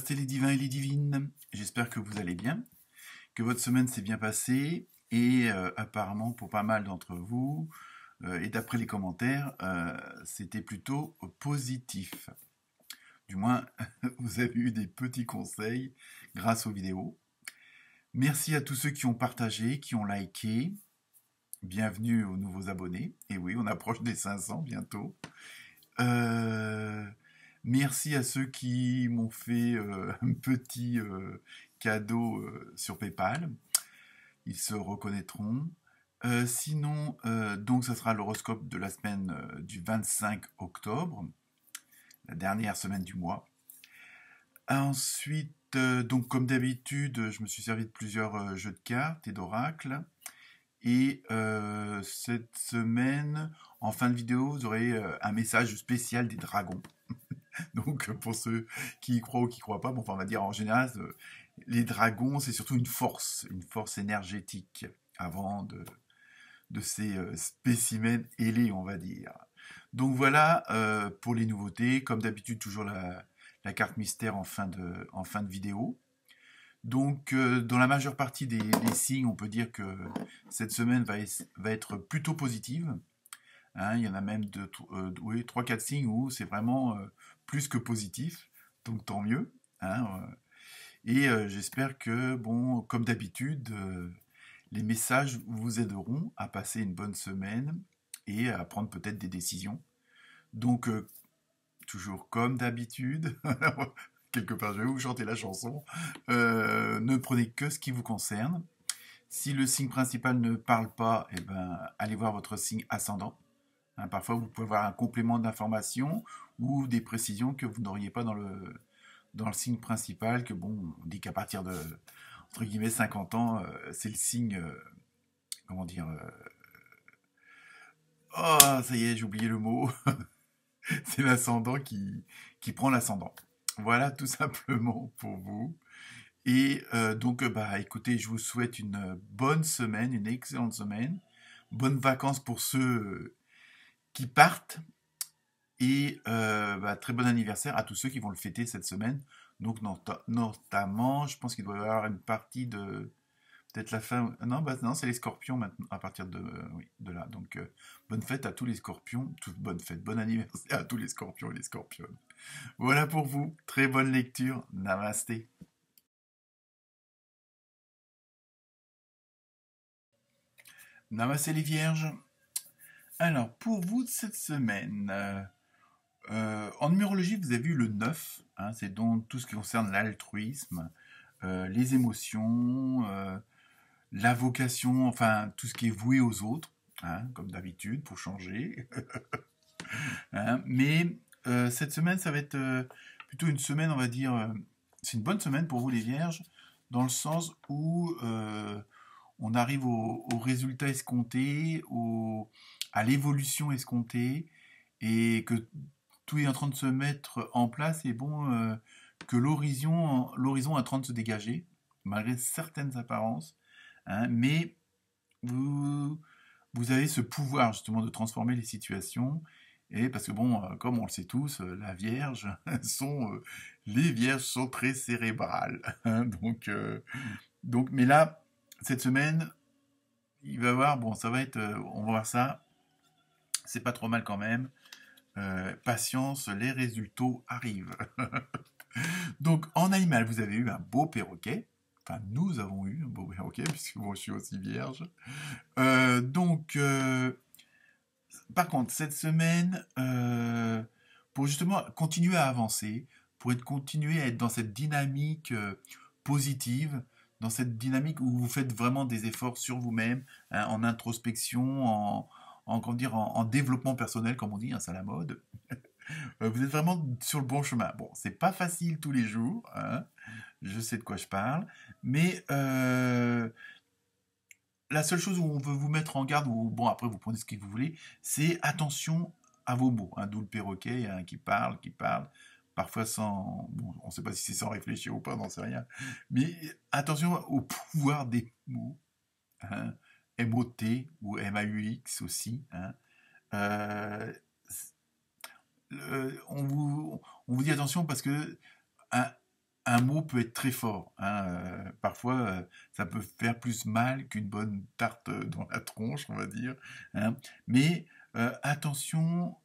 Namasté les divins et les divines, j'espère que vous allez bien, que votre semaine s'est bien passée et apparemment pour pas mal d'entre vous, et d'après les commentaires, c'était plutôt positif. Du moins, vous avez eu des petits conseils grâce aux vidéos. Merci à tous ceux qui ont partagé, qui ont liké. Bienvenue aux nouveaux abonnés. Et oui, on approche des 500 bientôt. Merci à ceux qui m'ont fait un petit cadeau sur PayPal. Ils se reconnaîtront. Sinon, donc ça sera l'horoscope de la semaine du 25 octobre, la dernière semaine du mois. Ensuite, donc comme d'habitude, je me suis servi de plusieurs jeux de cartes et d'oracles. Et cette semaine, en fin de vidéo, vous aurez un message spécial des dragons. Donc pour ceux qui y croient ou qui y croient pas, bon, enfin, on va dire en général, les dragons, c'est surtout une force énergétique avant de ces spécimens ailés, on va dire. Donc voilà pour les nouveautés. Comme d'habitude, toujours la carte mystère en fin de vidéo. Donc, dans la majeure partie des signes, on peut dire que cette semaine va être plutôt positive. Hein, il y en a même 3-4 signes où c'est vraiment plus que positif, donc tant mieux. Hein, et j'espère que, bon, comme d'habitude, les messages vous aideront à passer une bonne semaine et à prendre peut-être des décisions. Donc, toujours comme d'habitude, quelque part, je vais vous chanter la chanson. Ne prenez que ce qui vous concerne. Si le signe principal ne parle pas, eh ben, allez voir votre signe ascendant. Hein, parfois, vous pouvez avoir un complément d'information ou des précisions que vous n'auriez pas dans le signe principal. Que bon, on dit qu'à partir de, entre guillemets, 50 ans, c'est le signe, comment dire, oh, ça y est, j'ai oublié le mot. C'est l'ascendant qui prend l'ascendant. Voilà tout simplement pour vous. Et donc, bah, écoutez, je vous souhaite une bonne semaine, une excellente semaine. Bonnes vacances pour ceux qui partent. Et bah, très bon anniversaire à tous ceux qui vont le fêter cette semaine. Donc, notamment, je pense qu'il doit y avoir une partie de... Peut-être la fin... Non, bah, non, c'est les scorpions maintenant, à partir de, oui, de là. Donc, bonne fête à tous les scorpions. Bonne fête, bon anniversaire à tous les scorpions et les scorpionnes. Voilà pour vous. Très bonne lecture. Namasté. Namasté les vierges. Alors, pour vous cette semaine, en numérologie, vous avez vu le 9, hein, c'est donc tout ce qui concerne l'altruisme, les émotions, la vocation, enfin tout ce qui est voué aux autres, hein, comme d'habitude, pour changer. Hein. Mais cette semaine, ça va être plutôt une semaine, on va dire, c'est une bonne semaine pour vous les vierges, dans le sens où on arrive au résultat escompté, à l'évolution escomptée, et que tout est en train de se mettre en place, et bon, que l'horizon est en train de se dégager, malgré certaines apparences, hein, mais vous, vous avez ce pouvoir justement de transformer les situations, et parce que bon, comme on le sait tous, la Vierge les Vierges sont très cérébrales, hein, donc, mais là, cette semaine, il va y avoir, bon, ça va être, on va voir ça, c'est pas trop mal quand même. Patience, les résultats arrivent. Donc, en animal, vous avez eu un beau perroquet. Enfin, nous avons eu un beau perroquet, puisque moi, je suis aussi vierge. Donc, par contre, cette semaine, pour justement continuer à avancer, continuer à être dans cette dynamique positive, dans cette dynamique où vous faites vraiment des efforts sur vous-même, hein, en introspection, comment dire, en développement personnel, comme on dit, hein, c'est à la mode. Vous êtes vraiment sur le bon chemin. Bon, c'est pas facile tous les jours, hein, je sais de quoi je parle, mais la seule chose où on veut vous mettre en garde, ou bon, après vous prenez ce que vous voulez, c'est attention à vos mots, hein, d'où le perroquet, hein, qui parle, parfois sans... Bon, on ne sait pas si c'est sans réfléchir ou pas, on n'en sait rien, mais attention au pouvoir des mots, hein, M-O-T ou M-A-U-X aussi, hein, euh, on vous dit attention parce que un, un mot peut être très fort, hein, parfois, ça peut faire plus mal qu'une bonne tarte dans la tronche, on va dire, hein. Mais attention,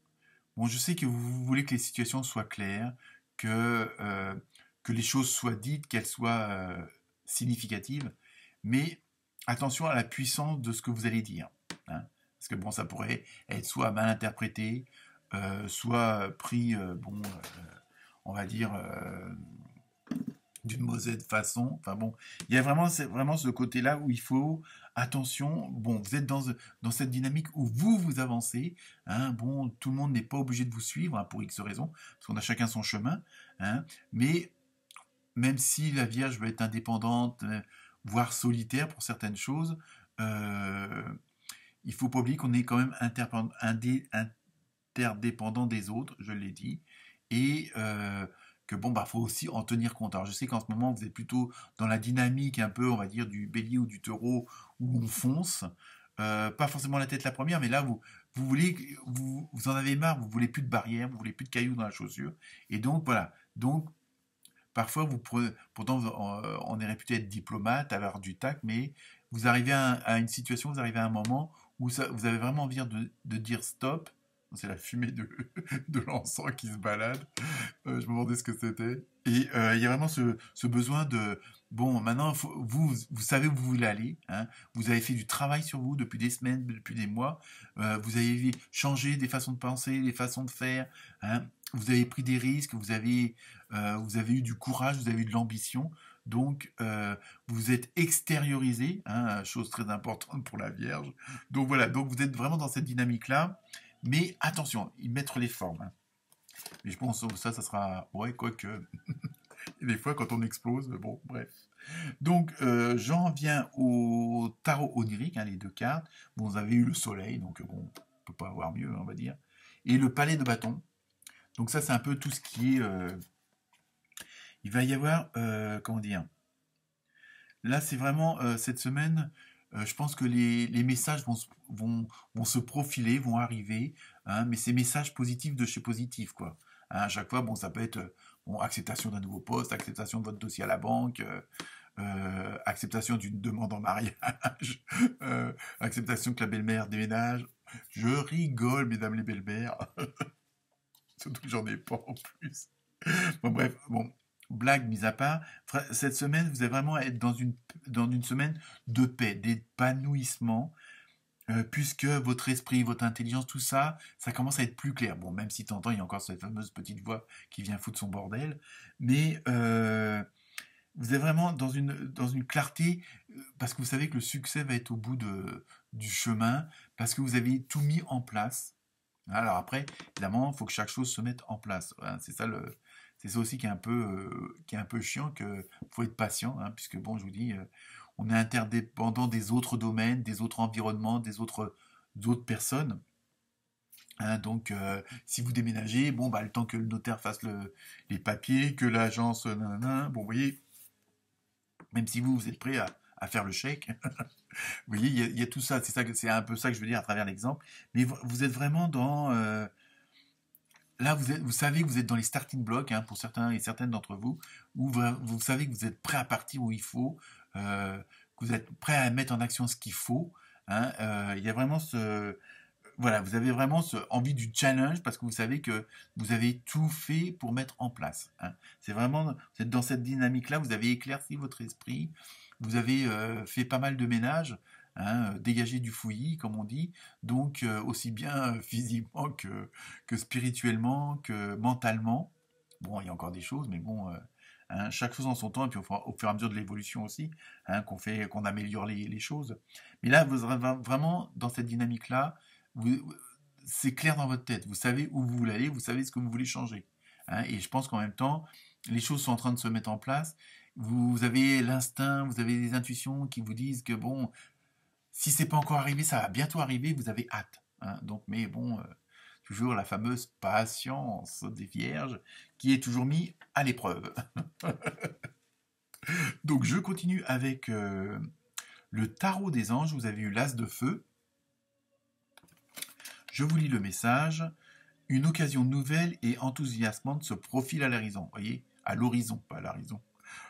bon, je sais que vous voulez que les situations soient claires, que, euh, que les choses soient dites, qu'elles soient significatives, mais attention à la puissance de ce que vous allez dire, hein. Parce que bon, ça pourrait être soit mal interprété, soit pris, on va dire, d'une mauvaise façon. Enfin bon, il y a vraiment, c'est vraiment ce côté-là où il faut attention. Bon, vous êtes dans cette dynamique où vous avancez, hein. Bon, tout le monde n'est pas obligé de vous suivre, hein, pour X raisons, parce qu'on a chacun son chemin, hein. Mais même si la Vierge veut être indépendante, voire solitaire pour certaines choses, euh, il faut pas oublier qu'on est quand même interdépendant des autres, je l'ai dit, et que bon, bah, faut aussi en tenir compte. Alors, je sais qu'en ce moment, vous êtes plutôt dans la dynamique un peu, on va dire, du bélier ou du taureau, où on fonce. Pas forcément la tête la première, mais là, vous en avez marre, vous voulez plus de barrières, vous voulez plus de cailloux dans la chaussure. Et donc, voilà. Donc, parfois, pourtant, on est réputé être diplomate, avoir du tact, mais vous arrivez à une situation, vous arrivez à un moment où vous avez vraiment envie de dire stop. C'est la fumée de l'encens qui se balade. Je me demandais ce que c'était. Et il y a vraiment ce besoin de... Bon, maintenant, vous savez où vous voulez aller, hein. Vous avez fait du travail sur vous depuis des semaines, depuis des mois. Vous avez changé des façons de penser, des façons de faire, hein. Vous avez pris des risques, vous avez eu du courage, vous avez eu de l'ambition. Donc, vous êtes extériorisé, hein, chose très importante pour la Vierge. Donc voilà, donc vous êtes vraiment dans cette dynamique-là. Mais attention, y mettre les formes, hein. Mais je pense que ça sera... Ouais, quoique... des fois, quand on explose, bon, bref. Donc, j'en viens au tarot onirique, hein, les deux cartes. Bon, vous avez eu le soleil, donc bon, on peut pas avoir mieux, on va dire. Et le palais de bâton. Donc ça, c'est un peu tout ce qui est... il va y avoir... comment dire? Là, c'est vraiment cette semaine, je pense que les messages vont se profiler, vont arriver, hein, mais c'est messages positifs de chez positif, quoi. Hein, à chaque fois, bon, ça peut être bon, acceptation d'un nouveau poste, acceptation de votre dossier à la banque, acceptation d'une demande en mariage, acceptation que la belle-mère déménage. Je rigole, mesdames les belles-mères, surtout que j'en ai pas en plus. Bon, bref, bon, blague mise à part, cette semaine, vous allez vraiment être dans une semaine de paix, d'épanouissement, puisque votre esprit, votre intelligence, tout ça, ça commence à être plus clair. Bon, même si de temps en temps, il y a encore cette fameuse petite voix qui vient foutre son bordel, mais vous êtes vraiment dans une clarté, parce que vous savez que le succès va être au bout du chemin, parce que vous avez tout mis en place. Alors après, évidemment, il faut que chaque chose se mette en place. Voilà, c'est ça aussi qui est un peu chiant, que faut être patient, hein, puisque bon, je vous dis, on est interdépendant des autres domaines, des autres environnements, d'autres personnes, hein. Donc, si vous déménagez, bon, bah, le temps que le notaire fasse les papiers, que l'agence, nanana, bon, vous voyez, même si vous êtes prêt à faire le chèque, vous voyez, il y a tout ça. C'est un peu ça que je veux dire à travers l'exemple. Mais vous êtes vraiment dans là, vous savez que vous êtes dans les starting blocks, hein, pour certains et certaines d'entre vous, où vous savez que vous êtes prêt à partir où il faut, que vous êtes prêt à mettre en action ce qu'il faut, hein. Il y a vraiment voilà, vous avez vraiment envie du challenge parce que vous savez que vous avez tout fait pour mettre en place, hein. C'est vraiment, vous êtes dans cette dynamique-là, vous avez éclairci votre esprit, vous avez fait pas mal de ménage, hein, dégagé du fouillis, comme on dit, donc aussi bien physiquement que spirituellement, que mentalement. Bon, il y a encore des choses, mais bon, hein, chaque chose en son temps, et puis au fur et à mesure de l'évolution aussi, hein, qu'on améliore les choses. Mais là, vous êtes vraiment dans cette dynamique-là, c'est clair dans votre tête, vous savez où vous voulez aller, vous savez ce que vous voulez changer, hein. Et je pense qu'en même temps, les choses sont en train de se mettre en place. Vous avez l'instinct, vous avez des intuitions qui vous disent que bon, si c'est pas encore arrivé, ça va bientôt arriver, vous avez hâte, hein. Donc, mais bon, toujours la fameuse patience des vierges qui est toujours mise à l'épreuve. Donc, je continue avec le tarot des anges. Vous avez eu l'as de feu. Je vous lis le message. Une occasion nouvelle et enthousiasmante se profile à l'horizon. Vous voyez, à l'horizon, pas à l'horizon.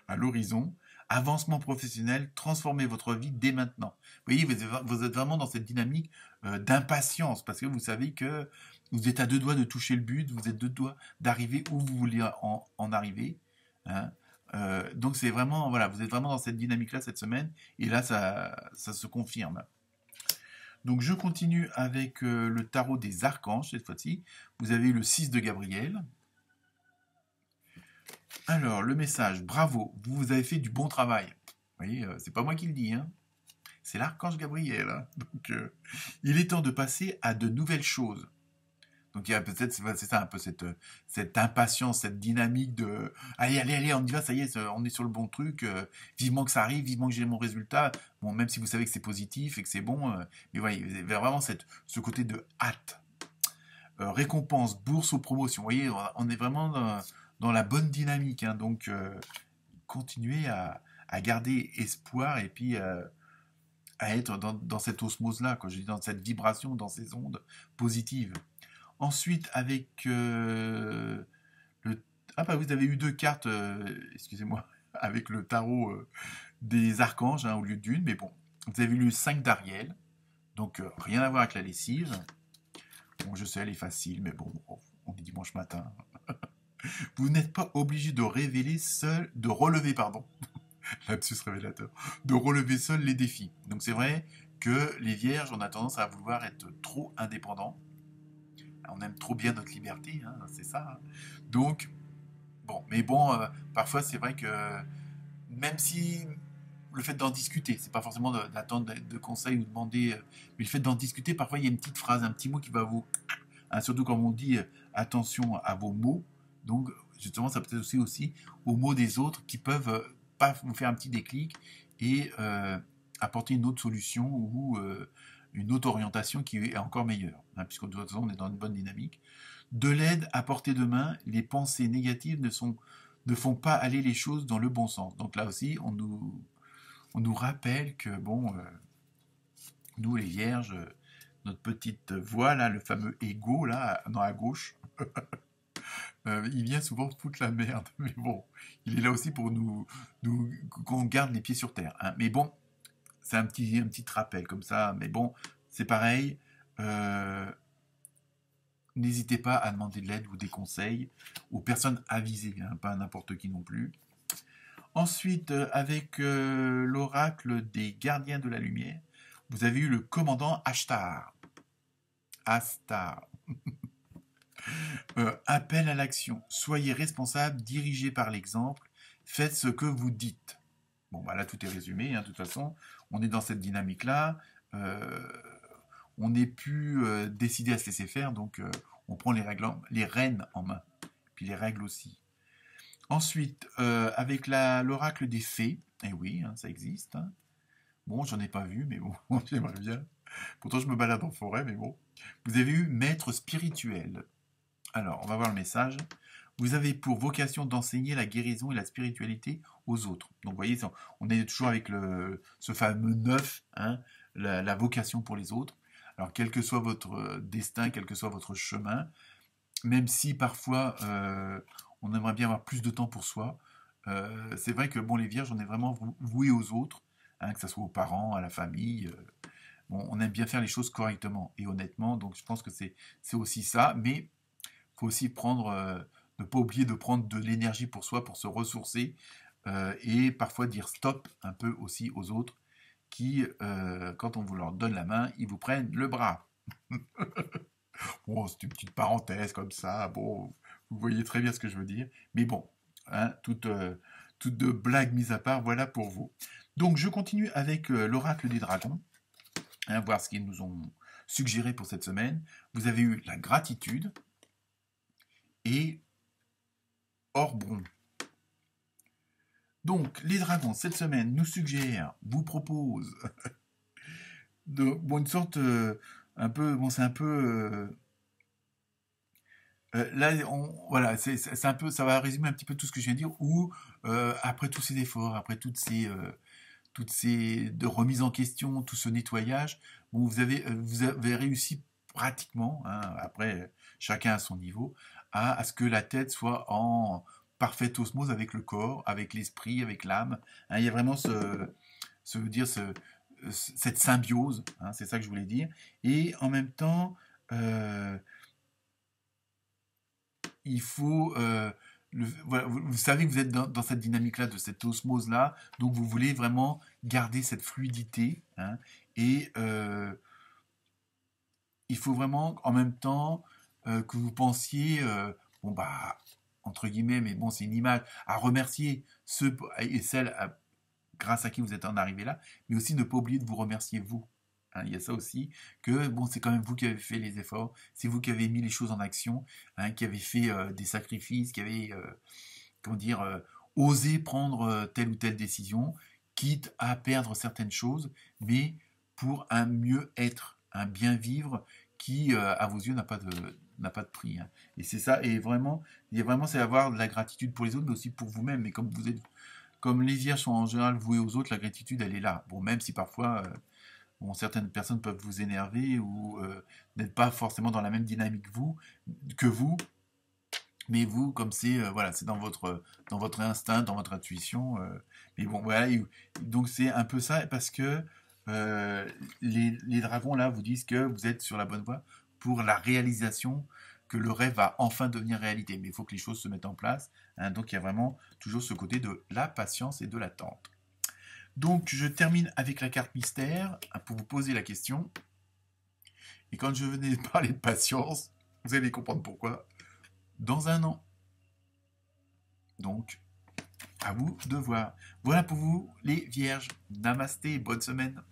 à l'horizon. Avancement professionnel, transformez votre vie dès maintenant. Vous voyez, vous êtes vraiment dans cette dynamique d'impatience parce que vous savez que vous êtes à deux doigts de toucher le but, vous êtes deux doigts d'arriver où vous voulez en arriver. Hein. Donc c'est vraiment, voilà, vous êtes vraiment dans cette dynamique-là cette semaine et là ça se confirme. Donc je continue avec le tarot des archanges cette fois-ci. Vous avez le 6 de Gabriel. Alors, le message, bravo, vous avez fait du bon travail. Vous voyez, c'est pas moi qui le dis, hein. C'est l'archange Gabriel. Hein. Donc, il est temps de passer à de nouvelles choses. Donc, il y a peut-être, c'est ça un peu cette impatience, cette dynamique de allez, allez, allez, on y va, ça y est, on est sur le bon truc, vivement que ça arrive, vivement que j'ai mon résultat. Bon, même si vous savez que c'est positif et que c'est bon, mais voyez, vous avez vraiment ce côté de hâte. Récompense, bourse ou promotion. Vous voyez, on est vraiment dans la bonne dynamique. Hein, donc, continuez à garder espoir et puis à être dans cette osmose-là, quand je dis dans cette vibration, dans ces ondes positives. Ensuite, avec le... Ah bah vous avez eu deux cartes, excusez-moi, avec le tarot des archanges hein, au lieu d'une, mais bon, vous avez eu le 5 d'Ariel, donc rien à voir avec la lessive. Bon, je sais, elle est facile, mais bon, on est dimanche matin. Vous n'êtes pas obligé de relever, pardon, lapsus révélateur, de relever seul les défis. Donc c'est vrai que les vierges, on a tendance à vouloir être trop indépendants. On aime trop bien notre liberté, hein, c'est ça. Hein. Donc, bon, mais bon, parfois c'est vrai que même si le fait d'en discuter, c'est pas forcément d'attendre de conseils ou demander, mais le fait d'en discuter, parfois il y a une petite phrase, un petit mot qui va vous... Hein, surtout quand on dit attention à vos mots, donc justement ça peut être aussi aux mots des autres qui peuvent pas vous faire un petit déclic et apporter une autre solution ou une autre orientation qui est encore meilleure, hein, puisque de toute façon on est dans une bonne dynamique. De l'aide à portée de main, les pensées négatives ne font pas aller les choses dans le bon sens. Donc là aussi, on nous rappelle que, bon, nous les vierges, notre petite voix, là, le fameux ego, là, dans la gauche, il vient souvent foutre la merde. Mais bon, il est là aussi pour qu'on garde les pieds sur terre. Hein. Mais bon, c'est un petit rappel comme ça. Mais bon, c'est pareil. N'hésitez pas à demander de l'aide ou des conseils aux personnes avisées, hein, pas à n'importe qui non plus. Ensuite, avec l'oracle des gardiens de la lumière, vous avez eu le commandant Ashtar. Astar. Appel à l'action. Soyez responsable, dirigez par l'exemple, faites ce que vous dites. Bon, bah là, tout est résumé, hein, de toute façon. On est dans cette dynamique-là. On n'est plus décidé à se laisser faire, donc on prend les rênes en main. Puis les règles aussi. Ensuite, avec l'oracle des fées, eh oui, hein, ça existe. Hein. Bon, j'en ai pas vu, mais bon, j'aimerais bien. Pourtant, je me balade en forêt, mais bon. Vous avez eu maître spirituel. Alors, on va voir le message. Vous avez pour vocation d'enseigner la guérison et la spiritualité aux autres. Donc, vous voyez, on est toujours avec ce fameux 9, hein, la vocation pour les autres. Alors, quel que soit votre destin, quel que soit votre chemin, même si parfois on aimerait bien avoir plus de temps pour soi, c'est vrai que bon, les vierges, on est vraiment voués aux autres, hein, que ce soit aux parents, à la famille. Bon, on aime bien faire les choses correctement et honnêtement, donc je pense que c'est aussi ça, mais il faut aussi ne pas oublier de prendre de l'énergie pour soi, pour se ressourcer, et parfois dire stop un peu aussi aux autres qui, quand on vous leur donne la main, ils vous prennent le bras. Bon, c'est une petite parenthèse comme ça. Bon, vous voyez très bien ce que je veux dire. Mais bon, hein, toute de blagues mises à part, voilà pour vous. Donc, je continue avec l'oracle des dragons. Hein, voir ce qu'ils nous ont suggéré pour cette semaine. Vous avez eu la gratitude et Orbron. Donc, les dragons, cette semaine, nous suggèrent, vous proposent bon, une sorte un peu, bon, c'est un peu là, voilà, c'est un peu, ça va résumer un petit peu tout ce que je viens de dire. Où après tous ces efforts, après toutes ces de remises en question, tout ce nettoyage, bon, vous avez réussi pratiquement, hein, après chacun à son niveau, à ce que la tête soit en parfaite osmose avec le corps, avec l'esprit, avec l'âme. Hein, il y a vraiment cette symbiose, hein, c'est ça que je voulais dire. Et en même temps, il faut... voilà, vous savez que vous êtes dans cette dynamique-là, de cette osmose-là, donc vous voulez vraiment garder cette fluidité, hein, et il faut vraiment en même temps que vous pensiez, bon bah, entre guillemets, mais bon, c'est une image, à remercier ceux et celles grâce à qui vous êtes en arrivé là, mais aussi ne pas oublier de vous remercier vous. Hein, il y a ça aussi, que bon, c'est quand même vous qui avez fait les efforts, c'est vous qui avez mis les choses en action, hein, qui avez fait des sacrifices, qui avez, comment dire, osé prendre telle ou telle décision, quitte à perdre certaines choses, mais pour un mieux-être, un bien-vivre qui, à vos yeux, n'a pas de prix. Hein. Et c'est ça, et vraiment, il y a vraiment, c'est avoir de la gratitude pour les autres, mais aussi pour vous-même. Mais comme les vierges sont en général vouées aux autres, la gratitude, elle est là. Bon, même si parfois, bon, certaines personnes peuvent vous énerver ou n'être pas forcément dans la même dynamique que vous, mais vous, comme c'est voilà, c'est dans votre instinct, dans votre intuition. Mais bon, voilà, donc c'est un peu ça parce que les dragons là vous disent que vous êtes sur la bonne voie pour la réalisation, que le rêve va enfin devenir réalité. Mais il faut que les choses se mettent en place. Hein, donc il y a vraiment toujours ce côté de la patience et de l'attente. Donc je termine avec la carte mystère hein, pour vous poser la question. Et quand je venais de parler de patience, vous allez comprendre pourquoi. Dans un an. Donc, à vous de voir. Voilà pour vous, les vierges. Namasté, bonne semaine.